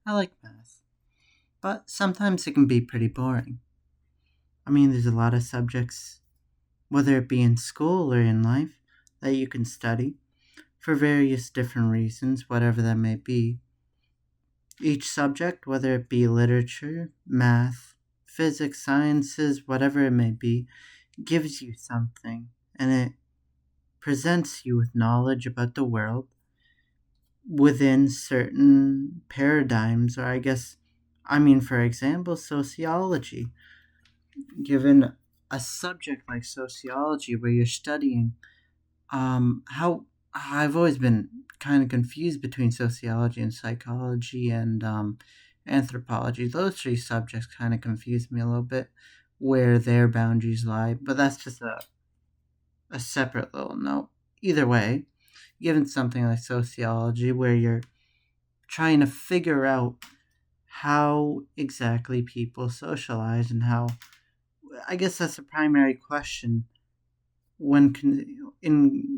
I like math, but sometimes it can be pretty boring. I mean, there's a lot of subjects, whether it be in school or in life, that you can study for various different reasons, whatever that may be. Each subject, whether it be literature, math, physics, sciences, whatever it may be, gives you something and it presents you with knowledge about the world within certain paradigms, or for example, sociology. Given a subject like sociology where you're studying how I've always been kind of confused between sociology and psychology and anthropology. Those three subjects kind of confuse me a little bit where their boundaries lie, but that's just a separate little note. Either way, given something like sociology where you're trying to figure out how exactly people socialize and how, I guess that's the primary question when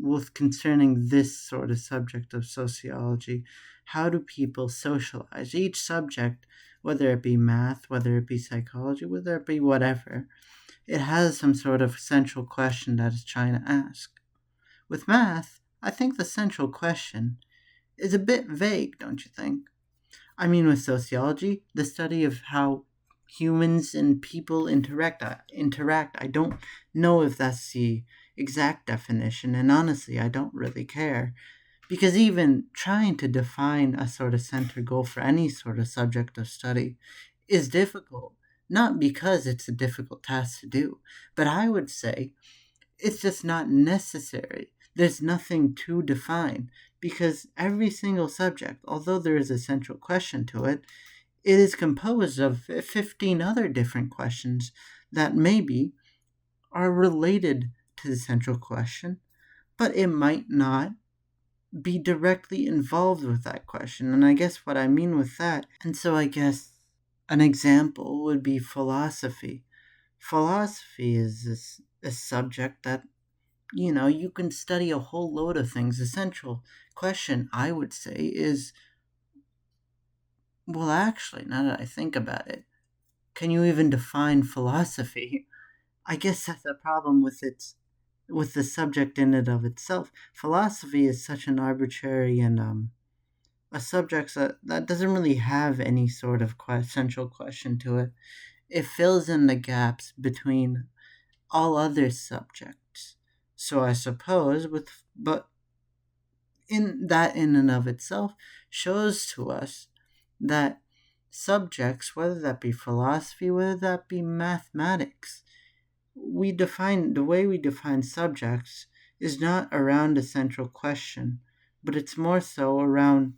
with concerning this sort of subject of sociology. How do people socialize? Each subject, whether it be math, whether it be psychology, whether it be whatever, it has some sort of central question that it's trying to ask. With math, I think the central question is a bit vague, don't you think? I mean, with sociology, the study of how humans and people interact. I don't know if that's the exact definition, and honestly, I don't really care. Because even trying to define a sort of center goal for any sort of subject of study is difficult. Not because it's a difficult task to do, but I would say it's just not necessary. There's nothing to define because every single subject, although there is a central question to it, it is composed of 15 other different questions that maybe are related to the central question, but it might not be directly involved with that question. And I guess what I mean with that, and so I guess an example would be philosophy. Philosophy is a subject that you can study a whole load of things. The central question, I would say, is well, actually, now that I think about it, can you even define philosophy? I guess that's a problem with the subject in and of itself. Philosophy is such an arbitrary and a subject that doesn't really have any sort of central question to it. It fills in the gaps between all other subjects. So I suppose but in and of itself shows to us that subjects, whether that be philosophy, whether that be mathematics, the way we define subjects is not around a central question, but it's more so around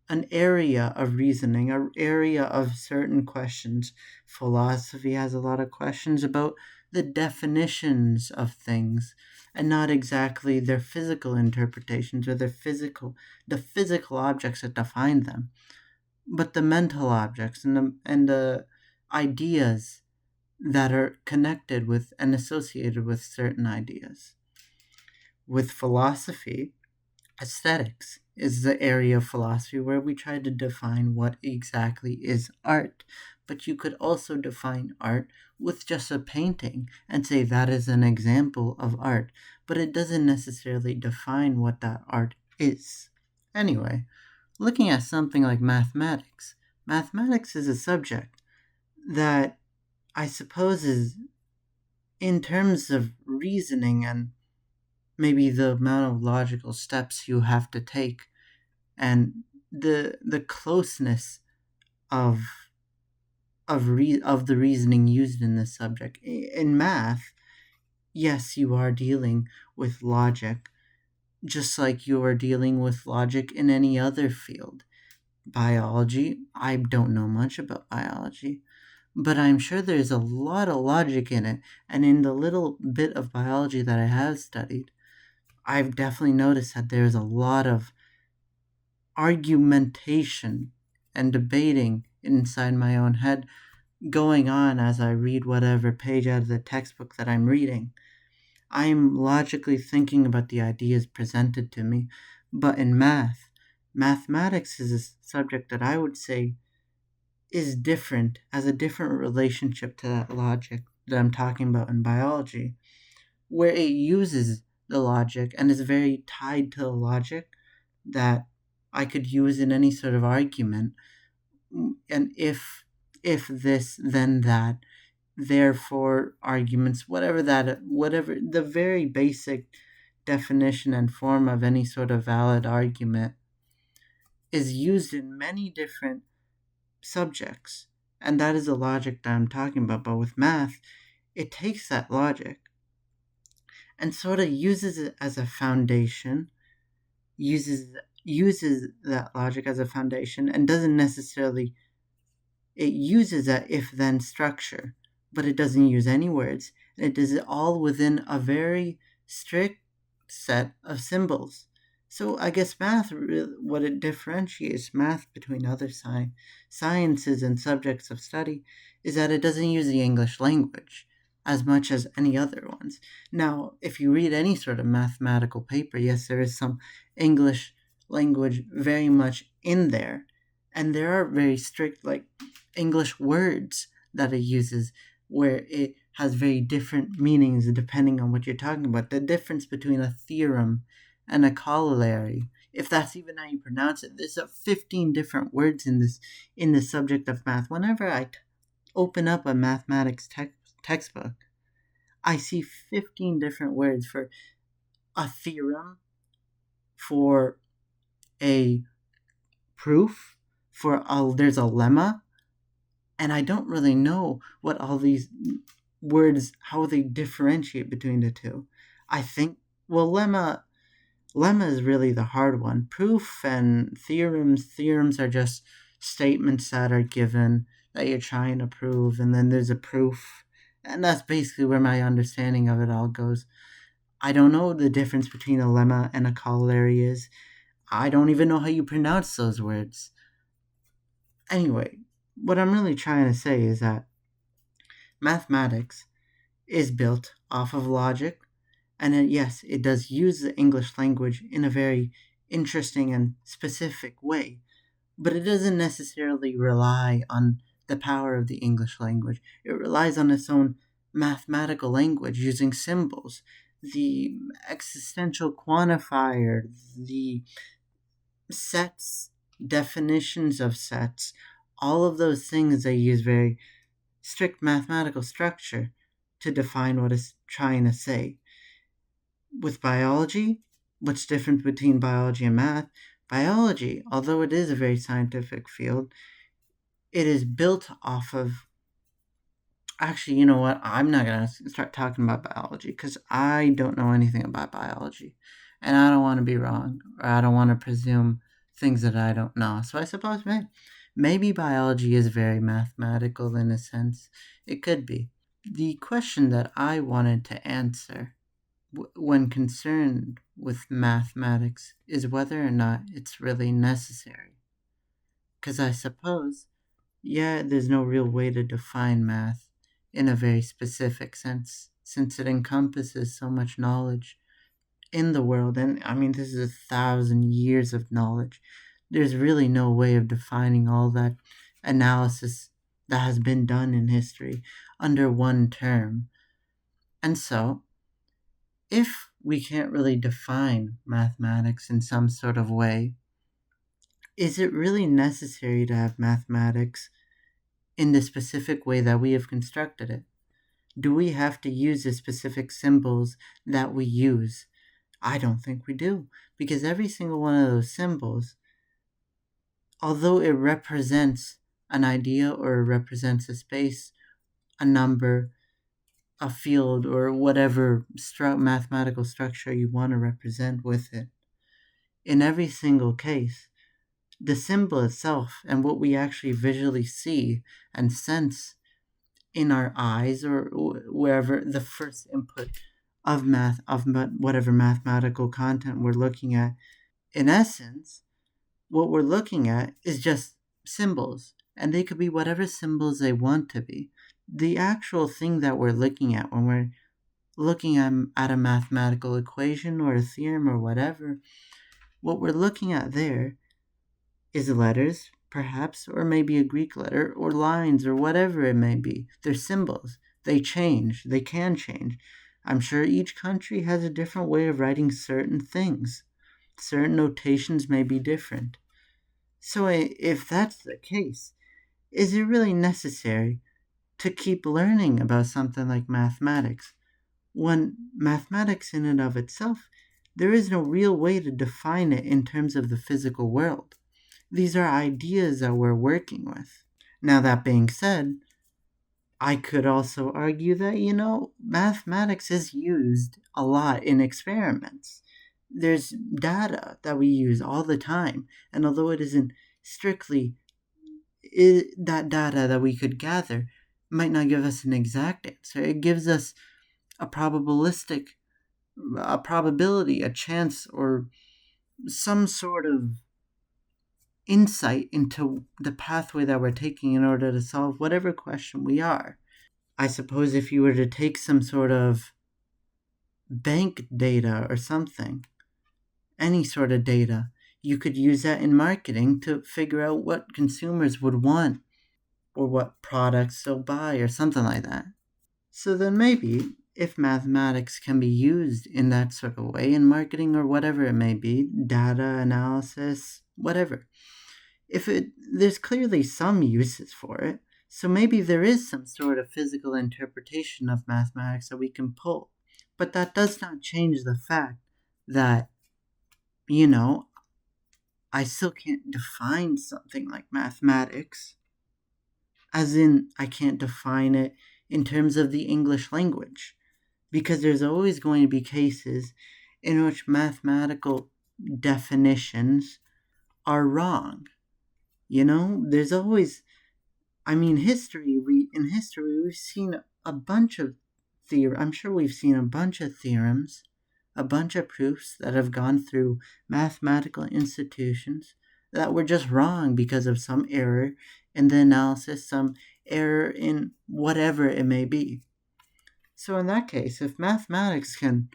an area of reasoning, an area of certain questions. Philosophy has a lot of questions about the definitions of things and not exactly their physical interpretations or the physical objects that define them, but the mental objects and the ideas that are connected with and associated with certain ideas. With philosophy, aesthetics is the area of philosophy where we try to define what exactly is art. But you could also define art with just a painting and say that is an example of art, but it doesn't necessarily define what that art is. Anyway, looking at something like mathematics, mathematics is a subject that I suppose is, in terms of reasoning and maybe the amount of logical steps you have to take and the closeness of of the reasoning used in this subject. In math, yes, you are dealing with logic just like you are dealing with logic in any other field. Biology, I don't know much about biology, but I'm sure there's a lot of logic in it, and in the little bit of biology that I have studied, I've definitely noticed that there's a lot of argumentation and debating inside my own head going on as I read whatever page out of the textbook that I'm reading. I'm logically thinking about the ideas presented to me, but in mathematics is a subject that I would say is different, has a different relationship to that logic that I'm talking about in biology, where it uses the logic and is very tied to the logic that I could use in any sort of argument. And if this, then that, therefore arguments, whatever the very basic definition and form of any sort of valid argument is used in many different subjects. And that is the logic that I'm talking about. But with math, it takes that logic and sort of uses it as a foundation, uses that logic as a foundation, and doesn't necessarily, it uses that if then structure, but it doesn't use any words. And it does it all within a very strict set of symbols. So I guess math, what it differentiates math between other sciences and subjects of study is that it doesn't use the English language as much as any other ones. Now, if you read any sort of mathematical paper, yes, there is some English language very much in there, and there are very strict, like, English words that it uses where it has very different meanings depending on what you're talking about. The difference between a theorem and a corollary, if that's even how you pronounce it, there's 15 different words in the subject of math. Whenever I open up a mathematics textbook, I see 15 different words for a theorem, for a proof, there's a lemma, and I don't really know what all these words, how they differentiate between the two. I think, well, lemma is really the hard one. Proof and theorems are just statements that are given that you're trying to prove, and then there's a proof, and that's basically where my understanding of it all goes. I don't know the difference between a lemma and a corollary is. I don't even know how you pronounce those words. Anyway, what I'm really trying to say is that mathematics is built off of logic, and yes, it does use the English language in a very interesting and specific way, but it doesn't necessarily rely on the power of the English language. It relies on its own mathematical language using symbols, the existential quantifier, the sets, definitions of sets, all of those things they use very strict mathematical structure to define what it's trying to say. With biology, what's different between biology and math? Biology, although it is a very scientific field, it is built off of. Actually, you know what? I'm not going to start talking about biology because I don't know anything about biology. And I don't want to be wrong, or I don't want to presume things that I don't know. So I suppose maybe biology is very mathematical in a sense. It could be. The question that I wanted to answer when concerned with mathematics is whether or not it's really necessary. Because I suppose, yeah, there's no real way to define math in a very specific sense, since it encompasses so much knowledge in the world. And I mean, this is 1,000 years of knowledge. There's really no way of defining all that analysis that has been done in history under one term. And so, if we can't really define mathematics in some sort of way, is it really necessary to have mathematics in the specific way that we have constructed it? Do we have to use the specific symbols that we use? I don't think we do, because every single one of those symbols, although it represents an idea or it represents a space, a number, a field, or whatever mathematical structure you want to represent with it, in every single case, the symbol itself and what we actually visually see and sense in our eyes or wherever the first input of whatever mathematical content we're looking at, in essence, what we're looking at is just symbols, and they could be whatever symbols they want to be. The actual thing that we're looking at when we're looking at a mathematical equation or a theorem or whatever, what we're looking at there is letters, perhaps, or maybe a Greek letter, or lines, or whatever it may be. They're symbols. They change. They can change. I'm sure each country has a different way of writing certain things. Certain notations may be different. So, if that's the case, is it really necessary to keep learning about something like mathematics when mathematics in and of itself, there is no real way to define it in terms of the physical world? These are ideas that we're working with. Now, that being said, I could also argue that, mathematics is used a lot in experiments. There's data that we use all the time, and although it isn't strictly that data that we could gather, might not give us an exact answer. It gives us a probability, a chance, or some sort of insight into the pathway that we're taking in order to solve whatever question we are. I suppose if you were to take some sort of bank data or something, any sort of data, you could use that in marketing to figure out what consumers would want or what products they'll buy or something like that. So then maybe if mathematics can be used in that sort of way in marketing or whatever it may be, data analysis, whatever, there's clearly some uses for it. So maybe there is some sort of physical interpretation of mathematics that we can pull. But that does not change the fact that, I still can't define something like mathematics, as in I can't define it in terms of the English language, because there's always going to be cases in which mathematical definitions are wrong. There's always, in history we've seen a bunch of I'm sure we've seen a bunch of theorems, a bunch of proofs that have gone through mathematical institutions that were just wrong because of some error in the analysis, some error in whatever it may be. So in that case, if mathematics can,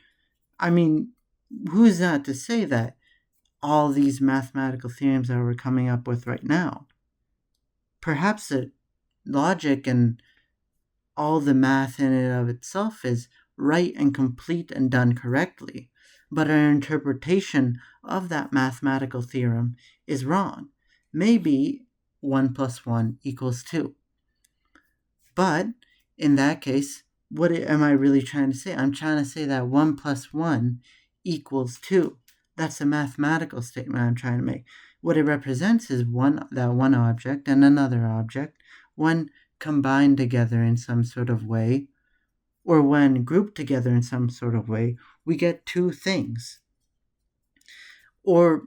who's not to say that all these mathematical theorems that we're coming up with right now, perhaps the logic and all the math in and of itself is right and complete and done correctly, but our interpretation of that mathematical theorem is wrong. Maybe 1 + 1 = 2. But in that case, what am I really trying to say? I'm trying to say that 1 + 1 = 2. That's a mathematical statement I'm trying to make. What it represents is that one object and another object, when combined together in some sort of way, or when grouped together in some sort of way, we get two things. Or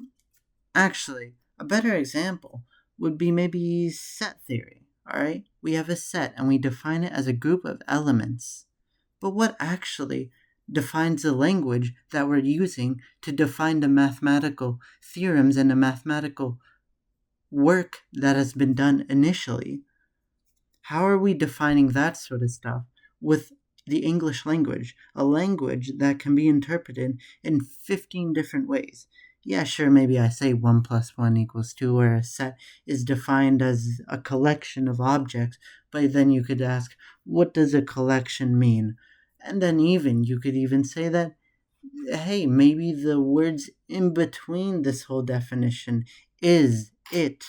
actually, a better example would be maybe set theory. All right, we have a set and we define it as a group of elements. But what actually defines the language that we're using to define the mathematical theorems and the mathematical work that has been done initially? How are we defining that sort of stuff with the English language, a language that can be interpreted in 15 different ways? Yeah, sure, maybe I say 1 + 1 = 2, where a set is defined as a collection of objects, but then you could ask, what does a collection mean? And then you could even say that, hey, maybe the words in between this whole definition, is, it,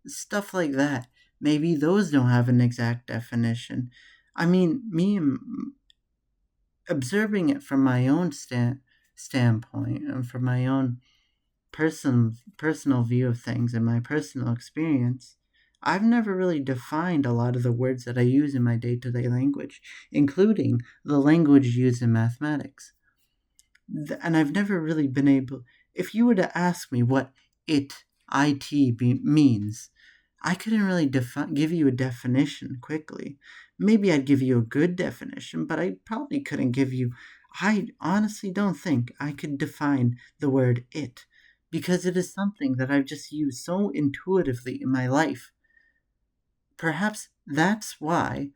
stuff like that. Maybe those don't have an exact definition. Me observing it from my own standpoint and from my own personal view of things and my personal experience, I've never really defined a lot of the words that I use in my day-to-day language, including the language used in mathematics. And I've never really been able, if you were to ask me what means, I couldn't really give you a definition quickly. Maybe I'd give you a good definition, but I probably couldn't give you, I honestly don't think I could define the word it, because it is something that I've just used so intuitively in my life. Perhaps that's why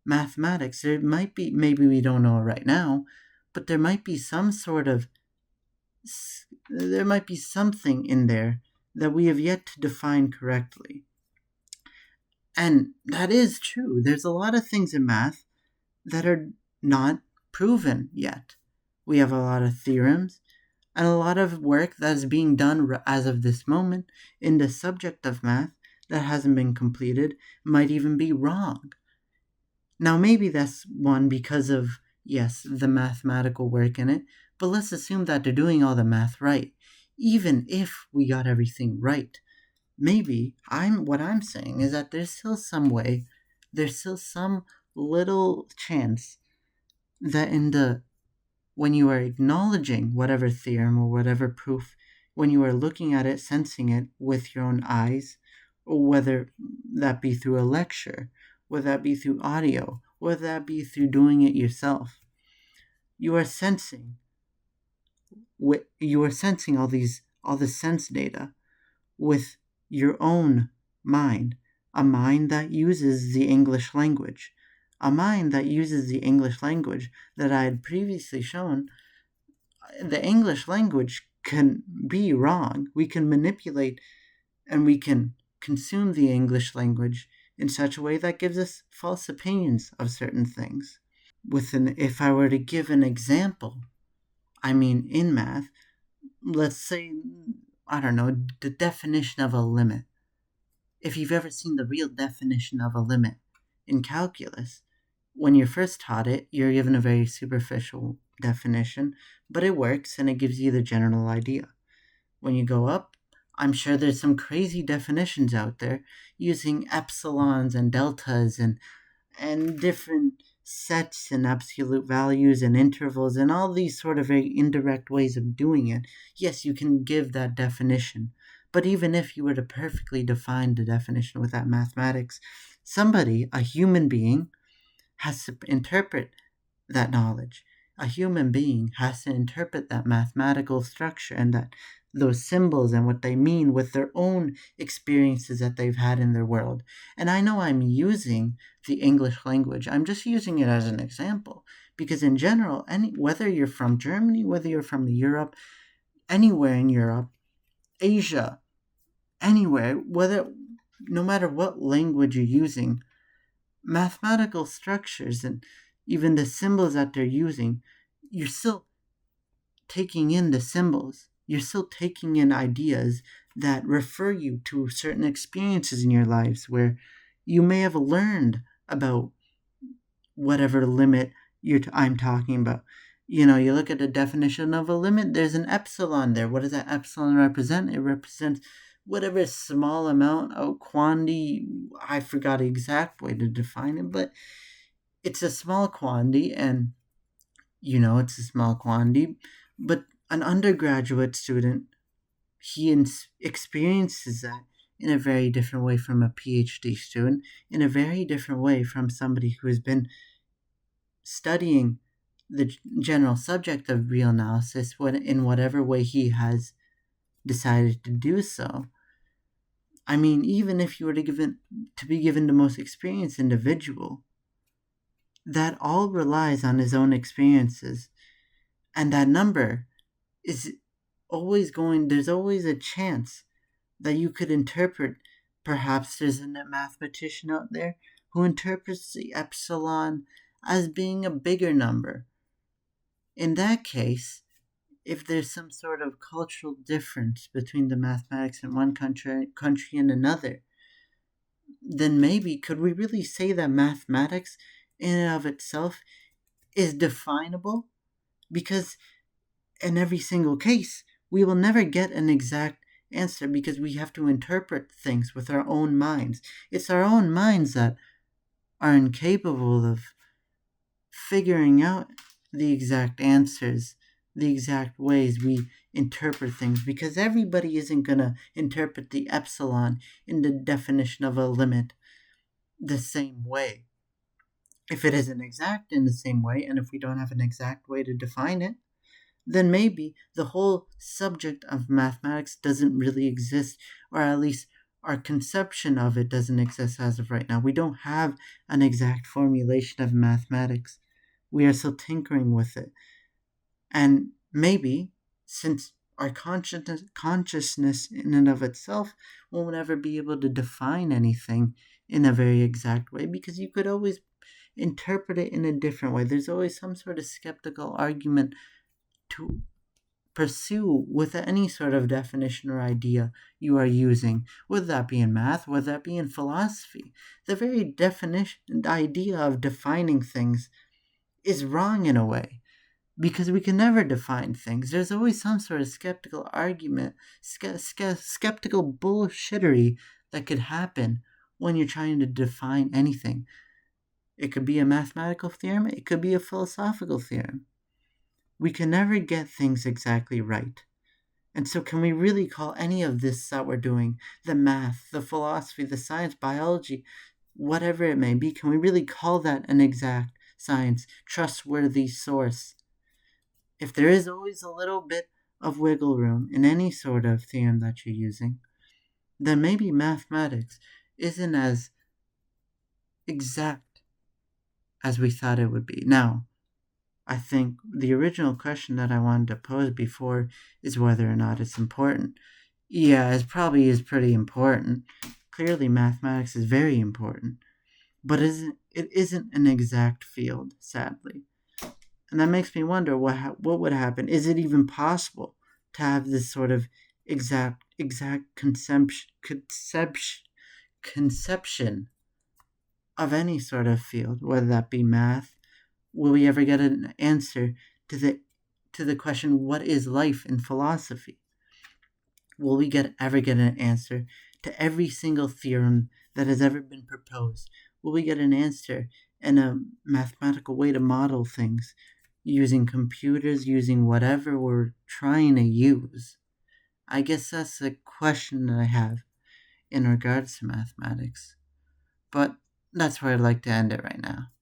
mathematics, there might be, maybe we don't know right now, but there might be there might be something in there that we have yet to define correctly. And that is true. There's a lot of things in math that are not proven yet. We have a lot of theorems and a lot of work that is being done as of this moment in the subject of math that hasn't been completed, might even be wrong. Now, maybe that's one because of, yes, the mathematical work in it, but let's assume that they're doing all the math right. Even if we got everything right, maybe what I'm saying is that there's still some way, there's still some little chance that when you are acknowledging whatever theorem or whatever proof, when you are looking at it, sensing it with your own eyes, or whether that be through a lecture, whether that be through audio, whether that be through doing it yourself, you are sensing all the sense data with your own mind, a mind that uses the English language. A mind that uses the English language that I had previously shown. The English language can be wrong. We can manipulate and we can consume the English language in such a way that gives us false opinions of certain things. If I were to give an example, in math, let's say, I don't know, the definition of a limit. If you've ever seen the real definition of a limit in calculus, when you're first taught it, you're given a very superficial definition, but it works and it gives you the general idea. When you go up, I'm sure there's some crazy definitions out there using epsilons and deltas and different sets and absolute values and intervals and all these sort of very indirect ways of doing it. Yes, you can give that definition. But even if you were to perfectly define the definition with that mathematics, somebody, a human being, has to interpret that knowledge. A human being has to interpret that mathematical structure and those symbols and what they mean with their own experiences that they've had in their world. And I know I'm using the English language. I'm just using it as an example because in general, whether you're from Germany, whether you're from Europe, anywhere in Europe, Asia, anywhere, no matter what language you're using, mathematical structures and even the symbols that they're using, you're still taking in the symbols. You're still taking in ideas that refer you to certain experiences in your lives where you may have learned about whatever limit I'm talking about. You look at the definition of a limit, there's an epsilon there. What does that epsilon represent? It represents whatever small amount of quantity. I forgot the exact way to define it, but it's a small quantity, and it's a small quantity. But an undergraduate student, he experiences that in a very different way from a PhD student, in a very different way from somebody who has been studying the general subject of real analysis in whatever way he has decided to do so. Even if you were to be given the most experienced individual, that all relies on his own experiences. And that number is there's always a chance that you could interpret, perhaps there's a mathematician out there who interprets the epsilon as being a bigger number. In that case, if there's some sort of cultural difference between the mathematics in one country and another, then maybe could we really say that mathematics in and of itself is definable? Because in every single case, we will never get an exact answer because we have to interpret things with our own minds. It's our own minds that are incapable of figuring out the exact answers, the exact ways we interpret things, because everybody isn't going to interpret the epsilon in the definition of a limit the same way. If it isn't exact in the same way, and if we don't have an exact way to define it, then maybe the whole subject of mathematics doesn't really exist, or at least our conception of it doesn't exist as of right now. We don't have an exact formulation of mathematics. We are still tinkering with it. And maybe, since our consciousness in and of itself won't ever be able to define anything in a very exact way because you could always interpret it in a different way. There's always some sort of skeptical argument to pursue with any sort of definition or idea you are using, whether that be in math, whether that be in philosophy. The very definition, the idea of defining things is wrong in a way because we can never define things. There's always some sort of skeptical argument, skeptical bullshittery that could happen when you're trying to define anything. It could be a mathematical theorem, it could be a philosophical theorem. We can never get things exactly right. And so, can we really call any of this that we're doing, the math, the philosophy, the science, biology, whatever it may be, can we really call that an exact science, trustworthy source? If there is always a little bit of wiggle room in any sort of theorem that you're using, then maybe mathematics isn't as exact as we thought it would be. Now, I think the original question that I wanted to pose before is whether or not it's important. Yeah, it probably is pretty important. Clearly, mathematics is very important, but it isn't an exact field, sadly. And that makes me wonder what would happen. Is it even possible to have this sort of exact conception of any sort of field, whether that be math? Will we ever get an answer to the question, what is life, in philosophy? Will we ever get an answer to every single theorem that has ever been proposed? Will we get an answer in a mathematical way to model things using computers, using whatever we're trying to use? I guess that's a question that I have in regards to mathematics. But that's where I'd like to end it right now.